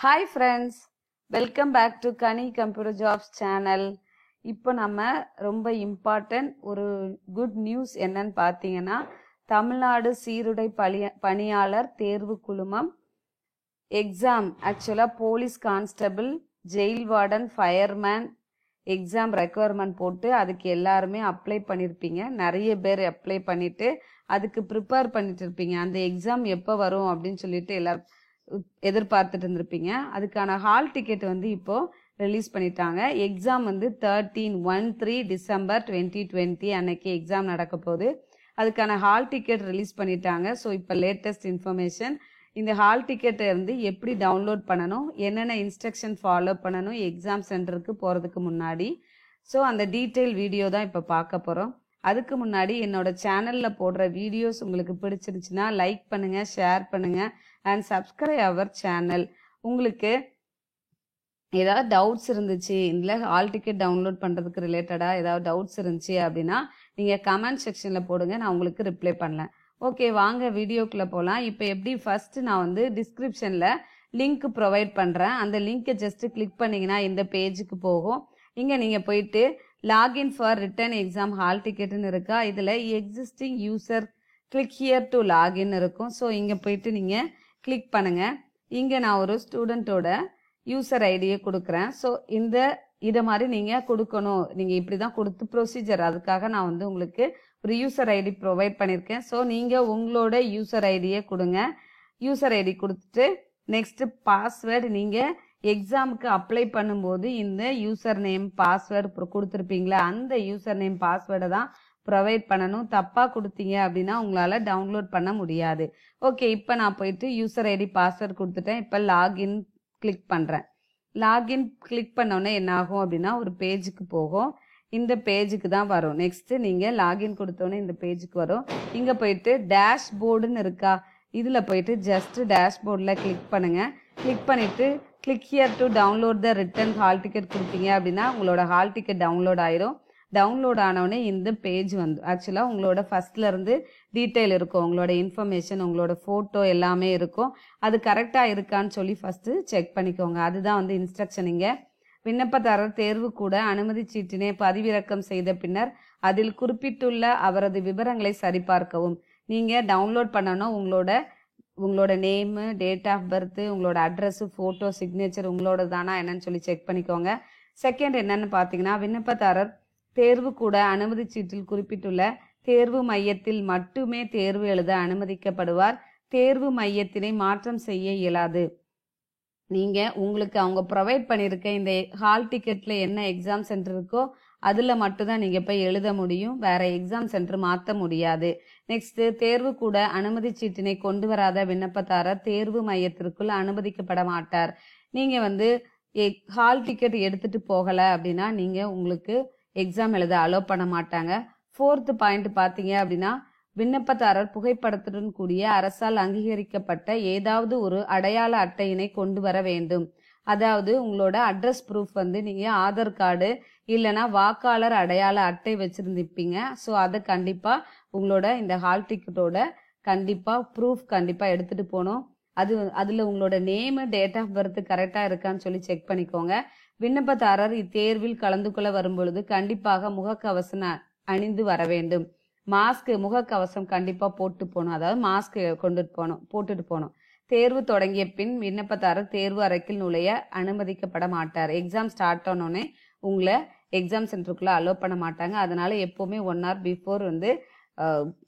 Hi friends, welcome back to Kani Computer Jobs channel. இப்போ நம்ம ரொம்ப இம்பார்ட்டன்ட் ஒரு குட் நியூஸ் என்னன்னு பார்த்தீங்கன்னா, தமிழ்நாடு சீருடை பணியாளர் தேர்வு குழுமம் எக்ஸாம் ஆக்சுவலாக police constable, jail warden, fireman exam requirement போட்டு அதுக்கு எல்லாருமே அப்ளை பண்ணியிருப்பீங்க. நிறைய பேர் அப்ளை பண்ணிட்டு அதுக்கு ப்ரிப்பேர் பண்ணிட்டு இருப்பீங்க. அந்த எக்ஸாம் எப்போ வரும் அப்படின்னு சொல்லிட்டு எல்லாரும் எதிர்பார்த்துட்டு இருந்திருப்பீங்க. அதுக்கான ஹால் டிக்கெட் வந்து இப்போ ரிலீஸ் பண்ணிட்டாங்க. எக்ஸாம் வந்து 13 டிசம்பர் 2020 அன்னைக்கு எக்ஸாம் நடக்க போகுது. அதுக்கான ஹால் டிக்கெட் ரிலீஸ் பண்ணிட்டாங்க. ஸோ இப்போ லேட்டஸ்ட் இன்ஃபர்மேஷன், இந்த ஹால் டிக்கெட்டை வந்து எப்படி டவுன்லோட் பண்ணணும், என்னென்ன இன்ஸ்ட்ரக்ஷன் ஃபாலோ பண்ணணும் எக்ஸாம் சென்டருக்கு போகிறதுக்கு முன்னாடி, ஸோ அந்த டீட்டெயில் வீடியோ தான் இப்போ பார்க்க போகிறோம். அதுக்கு முன்னாடி என்னோட சேனலில் போடுற வீடியோஸ் உங்களுக்கு பிடிச்சிருச்சுன்னா லைக் பண்ணுங்கள், ஷேர் பண்ணுங்கள் அண்ட் சப்ஸ்கிரைப் அவர் சேனல். உங்களுக்கு ஏதாவது டவுட்ஸ் இருந்துச்சு, இதில் ஹால் டிக்கெட் டவுன்லோட் பண்ணுறதுக்கு ரிலேட்டடாக ஏதாவது டவுட்ஸ் இருந்துச்சு அப்படின்னா நீங்கள் கமெண்ட் செக்ஷனில் போடுங்க, நான் உங்களுக்கு ரிப்ளை பண்ணலாம். ஓகே, வாங்க வீடியோக்குள்ளே போகலாம். இப்போ எப்படி ஃபஸ்ட்டு நான் வந்து டிஸ்கிரிப்ஷனில் லிங்க் ப்ரொவைட் பண்ணுறேன். அந்த லிங்க்கை ஜஸ்ட்டு கிளிக் பண்ணிங்கன்னா இந்த பேஜுக்கு போகும். இங்கே நீங்கள் போயிட்டு login for written exam hall டிக்கெட்டுன்னு இருக்கா, இதில் existing user click here to login இருக்கும். ஸோ இங்கே போயிட்டு நீங்கள் கிளிக் பண்ணுங்கள். இங்கே நான் ஒரு ஸ்டூடெண்ட்டோட யூசர் ஐடியை கொடுக்குறேன். ஸோ இதை மாதிரி நீங்கள் கொடுக்கணும், நீங்கள் இப்படி தான் கொடுத்து ப்ரொசீஜர், அதுக்காக நான் வந்து உங்களுக்கு ஒரு யூசர் ஐடி ப்ரொவைட் பண்ணியிருக்கேன். ஸோ நீங்கள் உங்களோட யூசர் ஐடியை கொடுங்க. யூசர் ஐடி கொடுத்துட்டு நெக்ஸ்ட்டு பாஸ்வேர்டு, நீங்கள் எக்ஸாமுக்கு அப்ளை பண்ணும்போது இந்த யூசர் நேம் பாஸ்வேர்டு கொடுத்துருப்பீங்களா, அந்த யூசர் நேம் பாஸ்வேர்டை தான் ப்ரொவைட் பண்ணணும். தப்பாக கொடுத்தீங்க அப்படின்னா உங்களால் டவுன்லோட் பண்ண முடியாது. ஓகே, இப்போ நான் போயிட்டு யூசர் ஐடி பாஸ்வேர்டு கொடுத்துட்டேன். இப்போ லாகின் கிளிக் பண்ணுறேன். லாகின் கிளிக் பண்ணோன்னே என்ன ஆகும் அப்படின்னா ஒரு பேஜுக்கு போகும். இந்த பேஜுக்கு தான் வரும். நெக்ஸ்ட்டு நீங்கள் லாகின் கொடுத்தோன்னே இந்த பேஜுக்கு வரும். இங்கே போயிட்டு டேஷ்போர்டுன்னு இருக்கா, இதில் போயிட்டு ஜஸ்ட்டு டேஷ்போர்டில் கிளிக் பண்ணுங்கள். கிளிக் பண்ணிவிட்டு click here to download the written hall ticket கொடுத்தீங்க அப்படின்னா உங்களோட ஹால் டிக்கெட் டவுன்லோட் ஆயிரும். டவுன்லோட் ஆனவுடனே இந்த பேஜ் வந்து ஆக்சுவலாக உங்களோட ஃபஸ்ட்லேருந்து டீட்டெயில் இருக்கும், உங்களோட இன்ஃபர்மேஷன், உங்களோட ஃபோட்டோ எல்லாமே இருக்கும். அது கரெக்டாக இருக்கான்னு சொல்லி ஃபஸ்ட்டு செக் பண்ணிக்கோங்க. அதுதான் வந்து இன்ஸ்ட்ரக்ஷன். இங்கே விண்ணப்பதாரர் தேர்வு கூட அனுமதி சீட்டினை பதிவிறக்கம் செய்த பின்னர் அதில் குறிப்பிட்டுள்ள அவரது விவரங்களை சரிபார்க்கவும். நீங்கள் டவுன்லோட் பண்ணணும் உங்களோட நேமு, டேட் ஆஃப் பர்த்து, உங்களோட அட்ரஸு, ஃபோட்டோ, சிக்னேச்சர் உங்களோட தானா என்னன்னு சொல்லி செக் பண்ணிக்கோங்க. செகண்ட் என்னன்னு பார்த்தீங்கன்னா, விண்ணப்பதாரர் தேர்வு கூட அனுமதி சீட்டில் குறிப்பிட்டுள்ள தேர்வு மையத்தில் மட்டுமே தேர்வு எழுத அனுமதிக்கப்படுவார். தேர்வு மையத்தினை மாற்றம் செய்ய இயலாது. நீங்கள் உங்களுக்கு அவங்க ப்ரொவைட் பண்ணியிருக்க இந்த ஹால் டிக்கெட்டில் என்ன எக்ஸாம் சென்டர் இருக்கோ அதில் மட்டும்தான் நீங்கள் போய் எழுத முடியும், வேற எக்ஸாம் சென்டர் மாற்ற முடியாது. நெக்ஸ்ட்டு, தேர்வு கூட அனுமதி சீட்டினை கொண்டு வராத விண்ணப்பதாரர் தேர்வு மையத்திற்குள் அனுமதிக்கப்பட மாட்டார். நீங்கள் வந்து ஹால் டிக்கெட் எடுத்துகிட்டு போகலை அப்படின்னா நீங்கள் உங்களுக்கு எக்ஸாம் எழுத அலோவ் பண்ண மாட்டாங்க. ஃபோர்த்து பாயிண்ட் பார்த்தீங்க அப்படின்னா, விண்ணப்பதாரர் புகைப்படத்துடன் கூடிய அரசால் அங்கீகரிக்கப்பட்ட ஏதாவது ஒரு அடையாள அட்டையினை கொண்டு வர வேண்டும். அதாவது உங்களோட அட்ரஸ் ப்ரூஃப் வந்து நீங்கள் ஆதார் கார்டு இல்லைனா வாக்காளர் அடையாள அட்டை வச்சுருந்துப்பீங்க. ஸோ அதை கண்டிப்பாக உங்களோட இந்த ஹால் டிக்கெட்டோட கண்டிப்பாக ப்ரூஃப் கண்டிப்பாக எடுத்துகிட்டு போகணும். அதில் உங்களோட நேமு, டேட் ஆஃப் பர்த் கரெக்டாக இருக்கான்னு சொல்லி செக் பண்ணிக்கோங்க. விண்ணப்பதாரர் இத்தேர்வில் கலந்து கொள்ள வரும்பொழுது கண்டிப்பாக முகக்கவசம் அணிந்து வர வேண்டும். மாஸ்க், முகக்கவசம் கண்டிப்பாக போட்டு போகணும், அதாவது மாஸ்க் போட்டுட்டு போகணும். தேர்வு தொடங்கிய பின் விண்ணப்பதாரர் தேர்வு அறைக்குள் நுழைய அனுமதிக்கப்பட மாட்டார். எக்ஸாம் ஸ்டார்ட் ஆனோடனே உங்களை எக்ஸாம் சென்டருக்குள்ளே அலோவ் பண்ண மாட்டாங்க. அதனால எப்போவுமே 1 hour பிஃபோர் வந்து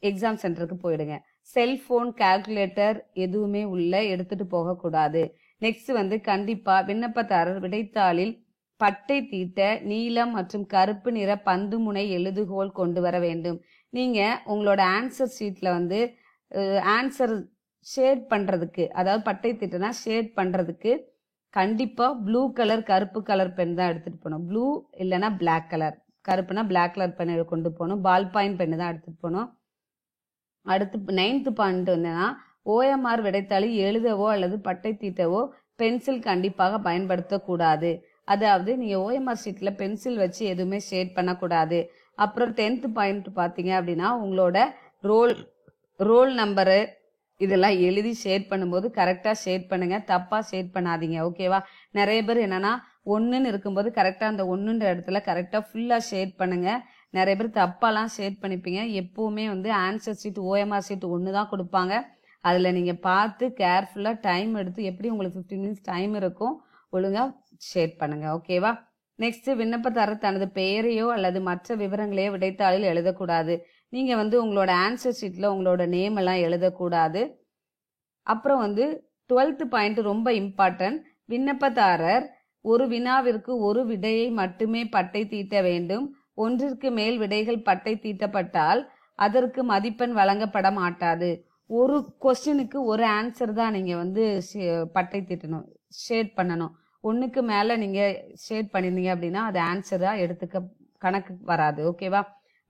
எக்ஸாம் சென்டருக்கு போயிடுங்க. செல்ஃபோன், கால்குலேட்டர் எதுவுமே உள்ள எடுத்துட்டு போகக்கூடாது. நெக்ஸ்ட் வந்து கண்டிப்பாக விண்ணப்பதாரர் விடைத்தாளில் பட்டை தீட்ட நீலம் மற்றும் கருப்பு நிற பந்து முனை எழுதுகோல் கொண்டு வர வேண்டும். நீங்கள் உங்களோட ஆன்சர் ஷீட்டில் வந்து ஆன்சர் ஷேட் பண்ணுறதுக்கு, அதாவது பட்டை தீட்டனா ஷேட் பண்ணுறதுக்கு கண்டிப்பாக ப்ளூ கலர், கருப்பு கலர் பென் தான் எடுத்துகிட்டு போகணும். ப்ளூ இல்லைனா பிளாக் கலர், கருப்புனா பிளாக் கலர் பென் கொண்டு போகணும். பால் பாயிண்ட் பென்னு தான் எடுத்துகிட்டு போகணும். அடுத்து 9th பாயிண்ட் என்னன்னா, OMR விடைத்தாளில் எழுதவோ அல்லது பட்டை தீட்டவோ பென்சில் கண்டிப்பாக பயன்படுத்தக்கூடாது. அதாவது நீங்கள் OMR ஷீட்டில் பென்சில் வச்சு எதுவுமே ஷேட் பண்ணக்கூடாது. அப்புறம் 10th பாயிண்ட் பார்த்தீங்க அப்படின்னா, உங்களோட ரோல் நம்பரு, இதெல்லாம் எழுதி ஷேட் பண்ணும்போது கரெக்டாக ஷேட் பண்ணுங்க, தப்பாக ஷேட் பண்ணாதீங்க. ஓகேவா? நிறைய பேர் என்னன்னா ஒன்றுன்னு இருக்கும்போது கரெக்டாக அந்த ஒன்றுன்ற இடத்துல கரெக்டாக ஃபுல்லாக ஷேட் பண்ணுங்க. நிறைய பேர் தப்பாலாம் ஷேட் பண்ணிப்பீங்க. எப்போவுமே வந்து ஆன்சர் ஷீட் ஓஎம்ஆர் ஷீட் ஒன்று தான் கொடுப்பாங்க. அதில் நீங்கள் பார்த்து கேர்ஃபுல்லாக டைம் எடுத்து, எப்படி உங்களுக்கு 15 மினிட்ஸ் டைம் இருக்கும், ஒழுங்காக ஷேட் பண்ணுங்க. ஓகேவா? நெக்ஸ்ட், விண்ணப்பதாரர் தனது பெயரையோ அல்லது மற்ற விவரங்களையோ விடைத்தாளில் எழுதக்கூடாது. நீங்கள் வந்து உங்களோட ஆன்சர் ஷீட்டில் உங்களோட நேம் எல்லாம் எழுதக்கூடாது. அப்புறம் வந்து 12th பாயிண்ட் ரொம்ப இம்பார்ட்டன்ட். விண்ணப்பதாரர் ஒரு வினாவிற்கு ஒரு விடையை மட்டுமே பட்டை தீட்ட வேண்டும். ஒன்றிற்கு மேல் விடைகள் பட்டை தீட்டப்பட்டால் அதற்கு மதிப்பெண் வழங்கப்பட மாட்டாது. ஒரு கொஸ்டினுக்கு ஒரு ஆன்சர் தான் நீங்கள் வந்து பட்டை தீட்டணும், ஷேட் பண்ணணும். ஒன்றுக்கு மேலே நீங்கள் ஷேட் பண்ணிருந்தீங்க அப்படின்னா அது ஆன்சராக எடுத்துக்க கணக்கு வராது. ஓகேவா?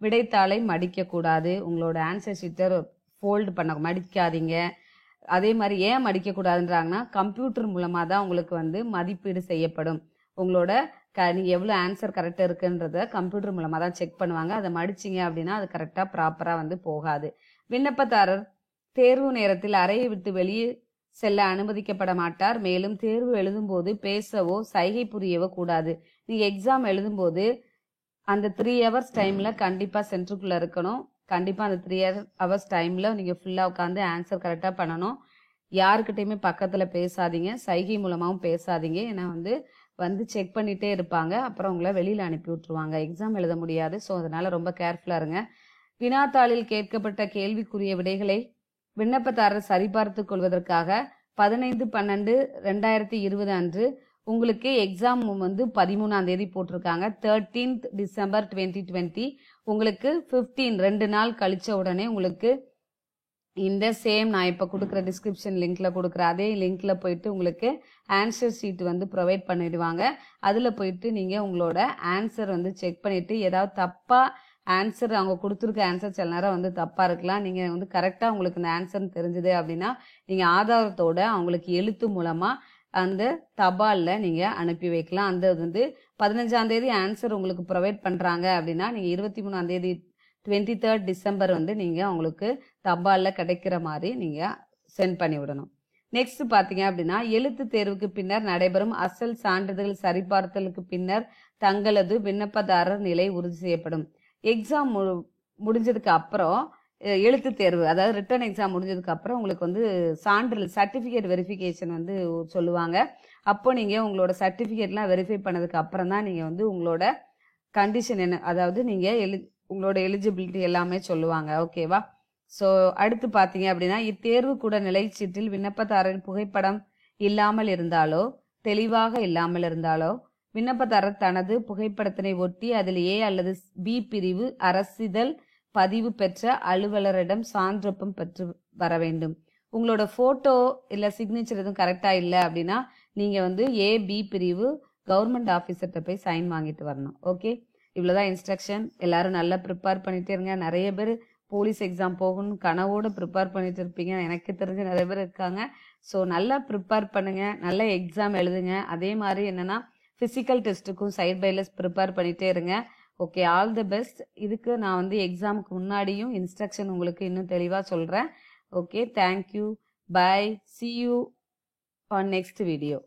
விடைத்தாளை மடிக்கக்கூடாது. உங்களோட ஆன்சர் ஷீட்டை ஃபோல்டு பண்ண மடிக்காதீங்க. அதே மாதிரி ஏன் மடிக்கக்கூடாதுன்றாங்கன்னா, கம்ப்யூட்டர் மூலமாக தான் உங்களுக்கு வந்து மதிப்பீடு செய்யப்படும். உங்களோட நீங்கள் எவ்வளோ ஆன்சர் கரெக்டாக இருக்குன்றத கம்ப்யூட்டர் மூலமாக தான் செக் பண்ணுவாங்க. அதை மடிச்சிங்க அப்படின்னா அது கரெக்டாக ப்ராப்பராக வந்து போகாது. விண்ணப்பதாரர் தேர்வு நேரத்தில் அறையை விட்டு வெளியே செல்ல அனுமதிக்கப்பட மாட்டார். மேலும் தேர்வு எழுதும்போது பேசவோ சைகை புரியவோ கூடாது. நீங்கள் எக்ஸாம் எழுதும்போது அந்த 3 hours டைமில் கண்டிப்பாக சென்டருக்குள்ளே இருக்கணும். கண்டிப்பாக அந்த 3 hours டைமில் நீங்கள் ஃபுல்லாக உட்காந்து ஆன்சர் கரெக்டாக பண்ணணும். யாருக்கிட்டையுமே பக்கத்தில் பேசாதீங்க, சைகை மூலமாகவும் பேசாதீங்க. ஏன்னா வந்து செக் பண்ணிகிட்டே இருப்பாங்க. அப்புறம் உங்களை வெளியில் அனுப்பி விட்ருவாங்க, எக்ஸாம் எழுத முடியாது. ஸோ அதனால் ரொம்ப கேர்ஃபுல்லாக இருங்க. வினாத்தாளில் கேட்கப்பட்ட கேள்விக்குரிய விடைகளை விண்ணப்பதாரர் சரிபார்த்து கொள்வதற்காக 15/12/2020 அன்று உங்களுக்கு எக்ஸாம் வந்து 13ஆம் தேதி போட்டிருக்காங்க. 13th December 2020. உங்களுக்கு 15 2 நாள் கழிச்ச உடனே உங்களுக்கு இந்த சேம் நான் இப்போ கொடுக்குற டிஸ்கிரிப்ஷன் லிங்க்ல கொடுக்குற அதே லிங்க்ல போயிட்டு உங்களுக்கு ஆன்சர் ஷீட் வந்து ப்ரொவைட் பண்ணிடுவாங்க. அதில் போயிட்டு நீங்கள் உங்களோட ஆன்சர் வந்து செக் பண்ணிட்டு, ஏதாவது தப்பாக ஆன்சர் அவங்க கொடுத்துருக்க ஆன்சர் சில நேரம் வந்து தப்பாக இருக்கலாம். நீங்கள் வந்து கரெக்டாக உங்களுக்கு இந்த ஆன்சர் தெரிஞ்சுது அப்படின்னா நீங்கள் ஆதாரத்தோட அவங்களுக்கு எழுத்து மூலமாக அந்த தபாலில் நீங்கள் அனுப்பி வைக்கலாம். அந்த வந்து 15ஆம் தேதி ஆன்சர் உங்களுக்கு ப்ரொவைட் பண்ணுறாங்க அப்படின்னா நீங்கள் 23ஆம் தேதி 23rd December வந்து நீங்கள் அவங்களுக்கு தபாலில் கிடைக்கிற மாதிரி நீங்கள் சென்ட் பண்ணி விடணும். நெக்ஸ்ட் பார்த்தீங்க அப்படின்னா, எழுத்து தேர்வுக்கு பின்னர் நடைபெறும் அசல் சான்றிதழ் சரிபார்த்தலுக்கு பின்னர் தங்களது விண்ணப்பதாரர் நிலை உறுதி செய்யப்படும். எக்ஸாம் முடிஞ்சதுக்கு அப்புறம் எழுத்து தேர்வு, அதாவது ரிட்டன் எக்ஸாம் முடிஞ்சதுக்கு அப்புறம் உங்களுக்கு வந்து சான்றிதழ் சர்டிஃபிகேட் வெரிஃபிகேஷன் வந்து சொல்லுவாங்க. அப்போ நீங்கள் உங்களோட சர்டிஃபிகேட்லாம் வெரிஃபை பண்ணதுக்கு அப்புறம் தான் நீங்கள் வந்து உங்களோட கண்டிஷன் என்ன, அதாவது நீங்கள் உங்களோட எலிஜிபிலிட்டி எல்லாமே சொல்லுவாங்க. ஓகேவா? ஸோ அடுத்து பார்த்தீங்க அப்படின்னா, இத்தேர்வு கூட நிலைச்சீட்டில் விண்ணப்பதாரரின் புகைப்படம் இல்லாமல் இருந்தாலோ தெளிவாக இல்லாமல் இருந்தாலோ விண்ணப்பதாரர் தனது புகைப்படத்தினை ஒட்டி அதில் A அல்லது B பிரிவு அரசிதழ் பதிவு பெற்ற அலுவலரிடம் சான்றொப்பம் பெற்று வர வேண்டும். உங்களோட ஃபோட்டோ இல்லை சிக்னேச்சர் எதுவும் கரெக்டாக இல்லை அப்படின்னா நீங்கள் வந்து A-B பிரிவு கவர்மெண்ட் ஆஃபீஸர்கிட்ட போய் சைன் வாங்கிட்டு வரணும். ஓகே, இவ்வளோதான் இன்ஸ்ட்ரக்ஷன். எல்லாரும் நல்லா ப்ரிப்பேர் பண்ணிட்டே இருங்க. நிறைய பேர் போலீஸ் எக்ஸாம் போகணும்னு கனவோடு ப்ரிப்பேர் பண்ணிட்டு இருப்பீங்க, எனக்கு தெரிஞ்ச நிறைய பேர் இருக்காங்க. ஸோ நல்லா ப்ரிப்பேர் பண்ணுங்க, நல்ல எக்ஸாம் எழுதுங்க. அதே மாதிரி என்னன்னா ஃபிசிக்கல் டெஸ்ட்டுக்கும் சைட் பைல ப்ரிப்பேர் பண்ணிட்டே இருங்க. Okay, all the best. இதுக்கு நான் வந்து எக்ஸாமுக்கு முன்னாடியும் இன்ஸ்ட்ரக்ஷன் உங்களுக்கு இன்னும் தெளிவாக சொல்கிறேன். Okay, thank you, bye, see you on next video.